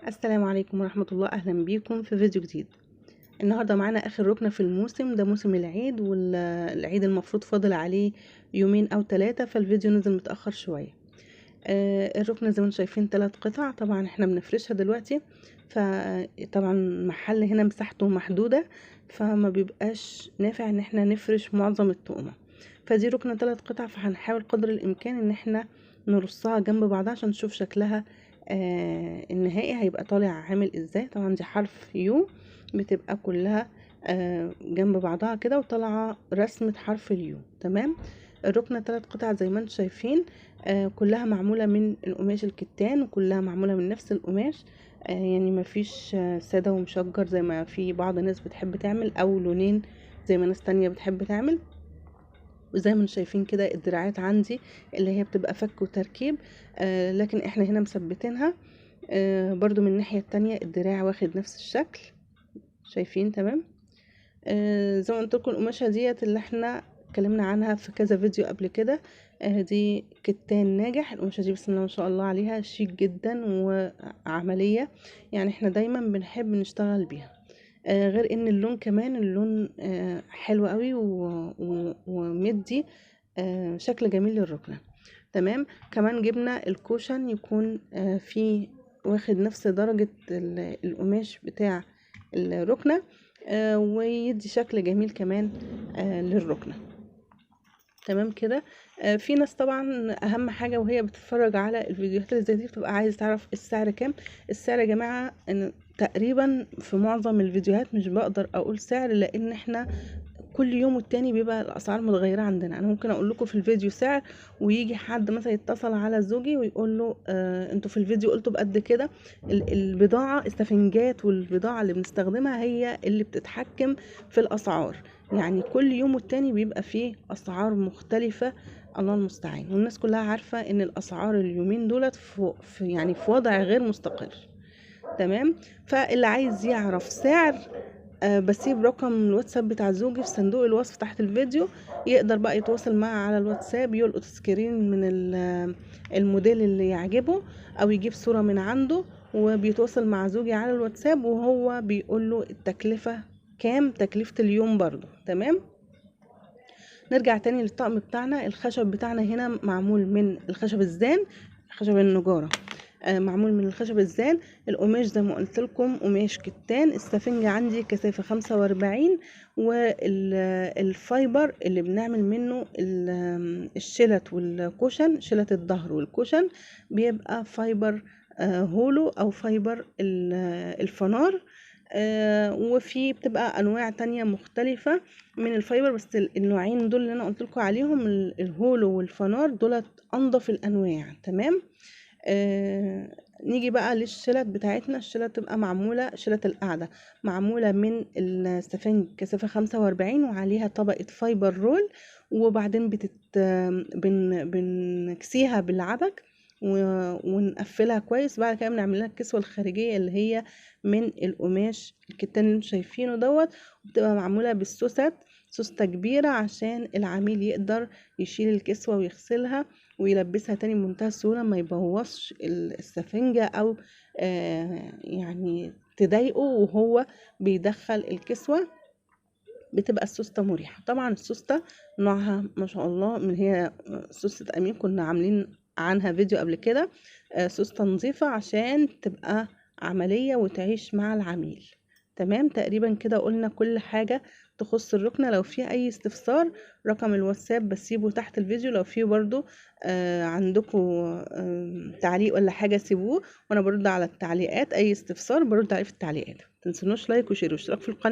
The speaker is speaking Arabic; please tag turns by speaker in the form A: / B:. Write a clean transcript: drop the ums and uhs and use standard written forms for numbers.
A: السلام عليكم ورحمة الله. أهلا بيكم في فيديو جديد. النهاردة معانا آخر ركنة في الموسم ده، موسم العيد، والعيد المفروض فاضل عليه يومين أو 3، فالفيديو نزل متأخر شوية. الركنة زي ما انتم شايفين 3 قطع. طبعا احنا بنفرشها دلوقتي، فطبعا المحل هنا مساحته محدودة، فما بيبقاش نافع ان احنا نفرش معظم الطقمة. فدي ركنة 3 قطع، فهنحاول قدر الإمكان ان احنا نرصها جنب بعضها عشان نشوف شكلها النهائي هيبقى طالع عامل ازاي. طبعا دي حرف يو، بتبقى كلها جنب بعضها كده وطالعه رسمه حرف اليو. تمام. الركنه 3 قطع زي ما انتم شايفين، كلها معموله من القماش الكتان، وكلها معموله من نفس القماش. يعني مفيش ساده ومشجر زي ما في بعض الناس بتحب تعمل، او لونين زي ما ناس تانية بتحب تعمل. وزي ما انتم شايفين كده الدراعات عندي اللي هي بتبقى فك وتركيب، لكن احنا هنا مثبتينها. برضو من الناحية التانية الدراع واخد نفس الشكل، شايفين؟ تمام. زي ما قلت لكم القماشة ديت اللي احنا اتكلمنا عنها في كذا فيديو قبل كده. دي كتان ناجح. القماشة دي بسم الله ما شاء الله عليها شيك جدا وعملية، يعني احنا دايما بنحب نشتغل بيها. غير ان اللون كمان، اللون حلو قوي ومدي شكل جميل للركنة. تمام. كمان جبنا الكوشن يكون فيه واخد نفس درجة القماش بتاع الركنة، ويدي شكل جميل كمان للركنة. تمام كده. في ناس طبعا اهم حاجة وهي بتتفرج على الفيديوهات اللي زي دي بتبقى عايز تعرف السعر كام. السعر يا جماعة ان تقريبا في معظم الفيديوهات مش بقدر اقول سعر، لان احنا كل يوم والتاني بيبقى الاسعار متغيره عندنا. انا ممكن اقول لكم في الفيديو سعر، ويجي حد مثلا يتصل على زوجي ويقول له انتوا في الفيديو قلتوا بقد كده. البضاعه، السفنجات والبضاعه اللي بنستخدمها هي اللي بتتحكم في الاسعار. يعني كل يوم والتاني بيبقى فيه اسعار مختلفه، الله المستعان. والناس كلها عارفه ان الاسعار اليومين دولت في وضع غير مستقر. تمام. فاللي عايز يعرف سعر، بسيب رقم الواتساب بتاع زوجي في صندوق الوصف تحت الفيديو، يقدر بقى يتواصل معي على الواتساب، يلقط سكرين من الموديل اللي يعجبه، او يجيب صورة من عنده وبيتواصل مع زوجي على الواتساب، وهو بيقول له التكلفة كام، تكلفة اليوم برضو. تمام. نرجع تاني للطقم بتاعنا. الخشب بتاعنا هنا معمول من الخشب الزان، خشب النجارة، معمول من الخشب الزان. القماش زي ما قلت لكم قماش كتان. السفنجة عندي كثافة 45، والفايبر اللي بنعمل منه الشلت والكوشن، شلت الظهر والكوشن، بيبقى فايبر هولو او فايبر الفنار. وفي بتبقى انواع تانية مختلفة من الفايبر، بس النوعين دول اللي انا قلت لكم عليهم الهولو والفنار دولت انضف الانواع. تمام. نيجي بقى للشلت بتاعتنا. الشلت تبقى معمولة، شلت القاعدة معمولة من السفنج كثافة 45، وعليها طبقة فايبر رول، وبعدين بنكسيها بالعبك ونقفلها كويس. بعد كده بنعمل لها الكسوة الخارجية اللي هي من القماش الكتان اللي انتوا شايفينه دوت، وبتبقى معمولة بالسوست، سوستة كبيرة عشان العميل يقدر يشيل الكسوة ويغسلها ويلبسها تاني بمنتهى السهولة، ما يبوظش السفنجة او يعني تضايقه وهو بيدخل الكسوة. بتبقى السوستة مريحة. طبعا السوستة نوعها ما شاء الله، من هي سوستة امين، كنا عاملين عنها فيديو قبل كده. سوستة نظيفة عشان تبقى عملية وتعيش مع العميل. تمام. تقريبا كده قلنا كل حاجة تخص الركنة. لو في اي استفسار رقم الواتساب بسيبه تحت الفيديو. لو في برضو عندكم تعليق ولا حاجة سيبوه، وانا برد على التعليقات. اي استفسار برد عليه في التعليقات. متنسونوش لايك وشير واشتراك في القناة.